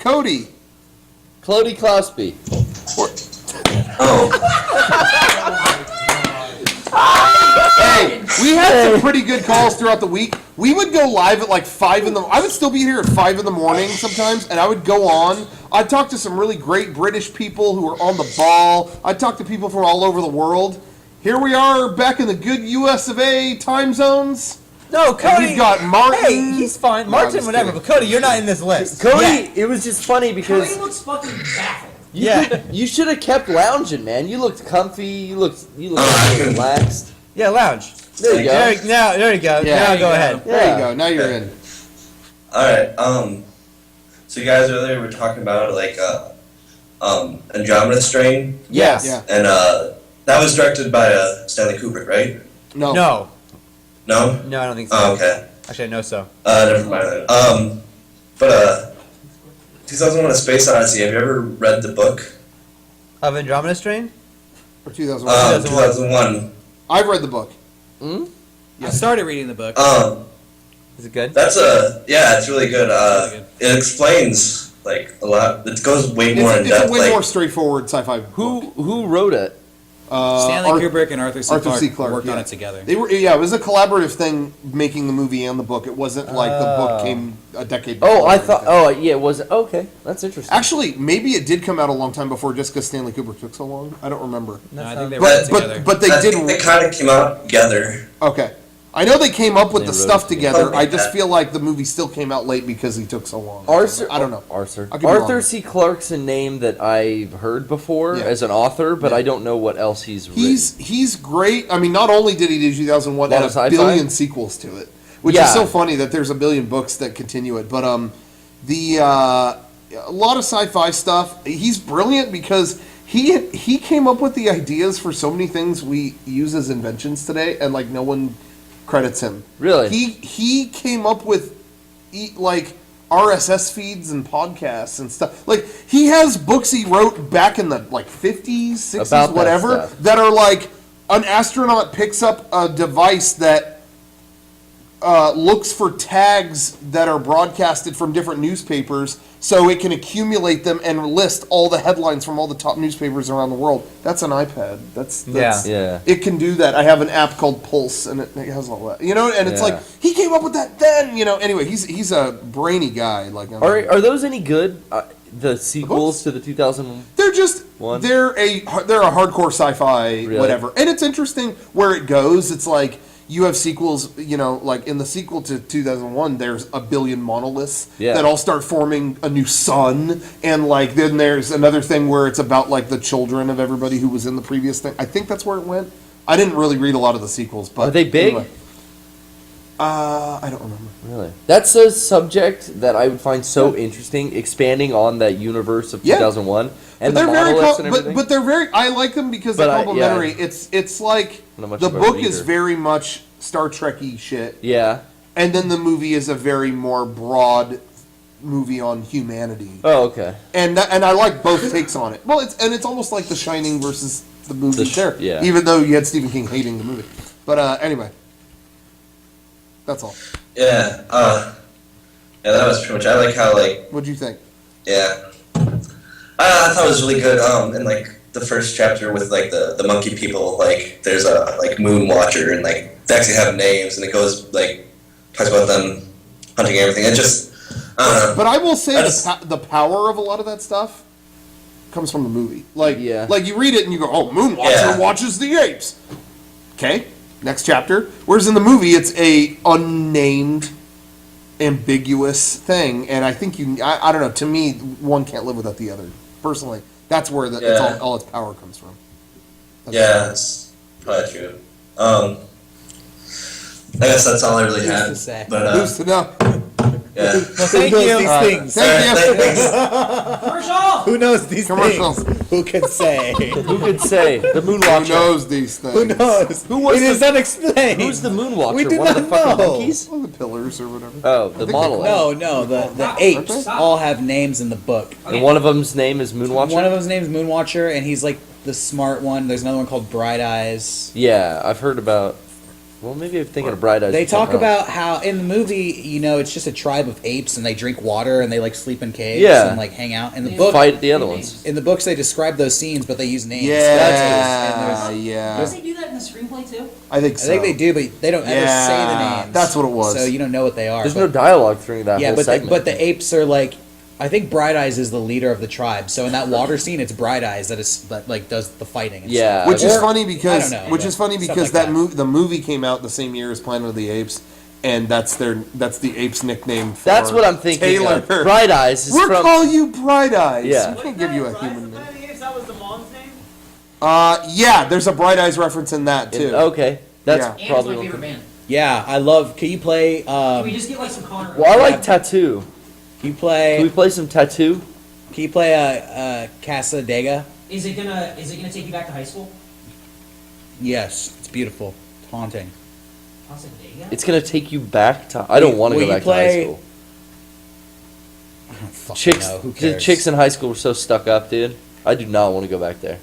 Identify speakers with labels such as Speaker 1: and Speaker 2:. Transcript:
Speaker 1: Cody.
Speaker 2: Cody Clousby.
Speaker 1: Hey, we had some pretty good calls throughout the week. We would go live at like 5 in the... I would still be here at 5 in the morning sometimes, and I would go on. I'd talk to some really great British people who were on the ball. I'd talk to people from all over the world. Here we are back in the good US of A time zones.
Speaker 3: No, Cody.
Speaker 1: We've got Martin.
Speaker 3: Hey, he's fine. Martin, whatever.
Speaker 1: kidding.
Speaker 3: But Cody, you're not in this list.
Speaker 2: Cody, it was just funny because
Speaker 4: Cody looks fucking baffled.
Speaker 2: you should have kept lounging, man. You looked comfy. You looked relaxed.
Speaker 3: Yeah, lounge.
Speaker 2: There you go.
Speaker 3: There you go.
Speaker 1: Yeah,
Speaker 3: now
Speaker 1: there
Speaker 3: go
Speaker 1: you
Speaker 3: ahead.
Speaker 1: There you go. Now you're in.
Speaker 5: Alright, so you guys earlier were talking about, like, Andromeda Strain,
Speaker 3: Yes.
Speaker 1: Yeah.
Speaker 5: and, that was directed by, Stanley Kubrick, right?
Speaker 1: No.
Speaker 3: No.
Speaker 5: No?
Speaker 3: No, I don't think so.
Speaker 5: Oh, okay.
Speaker 3: Actually, I know so.
Speaker 5: Never mind then. But, 2001 A Space Odyssey, have you ever read the book?
Speaker 3: Of Andromeda Strain?
Speaker 1: Or 2001.
Speaker 5: 2001.
Speaker 1: I've read the book.
Speaker 3: Hmm?
Speaker 4: I started reading the book.
Speaker 3: Is it good?
Speaker 5: That's yeah, it's really good. It explains, like, a lot. It goes way more in
Speaker 1: It's
Speaker 5: depth.
Speaker 1: a way
Speaker 5: Like,
Speaker 1: more straightforward sci-fi book.
Speaker 2: Who wrote it?
Speaker 4: Stanley Kubrick and Arthur C. Clarke worked on
Speaker 1: yeah.
Speaker 4: it together.
Speaker 1: It was a collaborative thing making the movie and the book. It wasn't like the book came a decade before.
Speaker 2: Oh, I thought. Oh, yeah. Was it? Okay, that's interesting.
Speaker 1: Actually, maybe it did come out a long time before, just because Stanley Kubrick took so long. I don't remember.
Speaker 4: No, I think they wrote it together.
Speaker 1: But they
Speaker 5: I
Speaker 1: did.
Speaker 5: think they kind of came out together.
Speaker 1: Okay, I know they came up with
Speaker 2: They
Speaker 1: the
Speaker 2: wrote
Speaker 1: stuff
Speaker 2: it
Speaker 1: together.
Speaker 5: together.
Speaker 1: I just feel like the movie still came out late because he took so long. I don't know.
Speaker 2: Arthur.
Speaker 1: I could be wrong.
Speaker 2: Arthur C. Clarke's a name that I've heard before
Speaker 1: Yeah.
Speaker 2: as an author, but
Speaker 1: Yeah.
Speaker 2: I don't know what else he's written.
Speaker 1: He's great. I mean, not only did he do 2001
Speaker 2: Lot
Speaker 1: and
Speaker 2: of
Speaker 1: a
Speaker 2: sci-fi?
Speaker 1: billion sequels to it, which
Speaker 2: Yeah.
Speaker 1: is so funny that there's a billion books that continue it. But a lot of sci-fi stuff. He's brilliant because he came up with the ideas for so many things we use as inventions today, and like no one credits him.
Speaker 2: Really?
Speaker 1: He came up with like RSS feeds and podcasts and stuff. Like he has books he wrote back in the like 50s, 60s,
Speaker 2: About that
Speaker 1: whatever,
Speaker 2: stuff.
Speaker 1: that are like an astronaut picks up a device that looks for tags that are broadcasted from different newspapers so it can accumulate them and list all the headlines from all the top newspapers around the world. That's an iPad. That's
Speaker 2: Yeah.
Speaker 1: It can do that. I have an app called Pulse, and it has all that. You know, and it's
Speaker 2: Yeah.
Speaker 1: like he came up with that then. You know, anyway, he's a brainy guy. Like
Speaker 2: Are those any good? The sequels to the 2000.
Speaker 1: they're just
Speaker 2: One?
Speaker 1: they're a hardcore sci-fi
Speaker 2: Really?
Speaker 1: whatever, and it's interesting where it goes. It's like you have sequels, you know, like in the sequel to 2001, there's a billion monoliths
Speaker 2: Yeah.
Speaker 1: that all start forming a new sun, and like then there's another thing where it's about like the children of everybody who was in the previous thing. I think that's where it went. I didn't really read a lot of the sequels, but
Speaker 2: Are they big?
Speaker 1: anyway. I don't remember.
Speaker 2: Really? That's a subject that I would find so interesting, expanding on that universe of
Speaker 1: Yeah.
Speaker 2: 2001 and
Speaker 1: But
Speaker 2: the
Speaker 1: they're very
Speaker 2: monoliths and everything.
Speaker 1: but they're very. I like them because
Speaker 2: But
Speaker 1: they're
Speaker 2: I-
Speaker 1: complimentary. It's like
Speaker 2: Not much
Speaker 1: the
Speaker 2: of a
Speaker 1: book is
Speaker 2: reader.
Speaker 1: very much Star Trek-y shit,
Speaker 2: Yeah.
Speaker 1: and then the movie is a very more broad movie on humanity.
Speaker 2: Oh, okay.
Speaker 1: And I like both takes on it. Well, it's almost like The Shining versus the movie there.
Speaker 2: yeah.
Speaker 1: Even though you had Stephen King hating the movie, but anyway, that's all.
Speaker 5: Yeah, that was pretty much. I like how, like,
Speaker 1: What'd you think?
Speaker 5: yeah. I thought it was really good. In like the first chapter with like the monkey people, like there's a like moon watcher, and like they actually have names, and it goes like talks about them hunting everything. It just I don't know.
Speaker 1: But I will say
Speaker 5: That's-
Speaker 1: the power of a lot of that stuff comes from the movie. Like,
Speaker 2: Yeah.
Speaker 1: like you read it and you go, "Oh, Moonwatcher
Speaker 5: Yeah.
Speaker 1: watches the apes." Okay, next chapter. Whereas in the movie, it's a unnamed, ambiguous thing, and I think I don't know. To me, one can't live without the other. Personally, that's where it's
Speaker 5: Yeah.
Speaker 1: all its power comes from. That's
Speaker 5: Yeah, that's probably true. I guess that's all I really had.
Speaker 4: to say?
Speaker 5: But
Speaker 1: Who's to know?
Speaker 5: yeah.
Speaker 3: Well, thank you.
Speaker 4: These things.
Speaker 1: Thank you.
Speaker 5: Thanks.
Speaker 4: Who knows these
Speaker 1: Commercials.
Speaker 4: things? Who can say?
Speaker 2: Who could say the
Speaker 1: Who
Speaker 2: Moonwatcher?
Speaker 1: knows these things?
Speaker 4: Who knows?
Speaker 2: Who was
Speaker 4: it is
Speaker 2: the-
Speaker 4: unexplained.
Speaker 2: Who's the Moonwatcher?
Speaker 4: We do
Speaker 2: One of the
Speaker 4: not
Speaker 2: fucking
Speaker 4: know.
Speaker 2: monkeys?
Speaker 1: Well, the pillars or whatever.
Speaker 2: Oh, the
Speaker 1: think they
Speaker 2: monolith.
Speaker 4: No, the apes all have names in the book.
Speaker 2: And one of them's name is Moonwatcher.
Speaker 4: One of them's name is Moonwatcher, and he's like the smart one. There's another one called Bright Eyes.
Speaker 2: Yeah, I've heard about. Well, maybe I'm thinking of Bright Eyes.
Speaker 4: They
Speaker 2: or
Speaker 4: talk
Speaker 2: something else.
Speaker 4: about how in the movie, it's just a tribe of apes and they drink water and they like sleep in caves
Speaker 2: Yeah.
Speaker 4: and like hang out. In the
Speaker 6: They
Speaker 4: book,
Speaker 2: Fight the other ones.
Speaker 4: in the books, they describe those scenes, but they use names.
Speaker 1: Yeah,
Speaker 6: Don't
Speaker 1: yeah.
Speaker 6: they do that in the screenplay too?
Speaker 1: I think
Speaker 4: I
Speaker 1: so.
Speaker 4: think they do, but they don't ever say the
Speaker 1: Yeah,
Speaker 4: names.
Speaker 1: that's what it was.
Speaker 4: So you don't know what they are.
Speaker 2: There's
Speaker 4: but-
Speaker 2: no dialogue through that
Speaker 4: yeah,
Speaker 2: whole
Speaker 4: but
Speaker 2: segment.
Speaker 4: but the apes are like, I think Bright Eyes is the leader of the tribe. So in that water scene, it's Bright Eyes that like does the fighting. And
Speaker 2: Yeah.
Speaker 4: stuff.
Speaker 1: Which is
Speaker 4: Or-
Speaker 1: funny because
Speaker 4: I don't know,
Speaker 1: which
Speaker 4: but
Speaker 1: is funny
Speaker 4: stuff
Speaker 1: because
Speaker 4: like
Speaker 1: the movie came out the same year as Planet of the Apes, and that's the apes' nickname. For
Speaker 2: That's what I'm thinking
Speaker 1: Taylor.
Speaker 2: of. Bright Eyes is
Speaker 1: We'll
Speaker 2: from...
Speaker 1: call you Bright Eyes.
Speaker 2: Yeah.
Speaker 1: We can't give you a human name.
Speaker 7: That was the mom's name?
Speaker 1: Yeah, there's a Bright Eyes reference in that too.
Speaker 2: Okay, that's
Speaker 1: Yeah.
Speaker 6: And it's
Speaker 2: probably...
Speaker 6: my favorite band.
Speaker 4: Yeah, I love. Can you play?
Speaker 6: Can we just get like some Connor?
Speaker 2: Well, I like Tattoo.
Speaker 4: Can you
Speaker 2: Can we
Speaker 4: play?
Speaker 2: play some Tattoo?
Speaker 4: Can you play Casa Dega?
Speaker 6: Is it gonna take you back to high school?
Speaker 4: Yes, it's beautiful, it's haunting.
Speaker 6: Pasadena?
Speaker 2: It's gonna take you back to... I don't want to
Speaker 4: Will
Speaker 2: go
Speaker 4: you
Speaker 2: back to high
Speaker 4: play-
Speaker 2: school.
Speaker 4: I don't fucking
Speaker 2: Chicks,
Speaker 4: know. Who
Speaker 2: the
Speaker 4: cares?
Speaker 2: chicks in high school were so stuck up, dude. I do not want to go back there.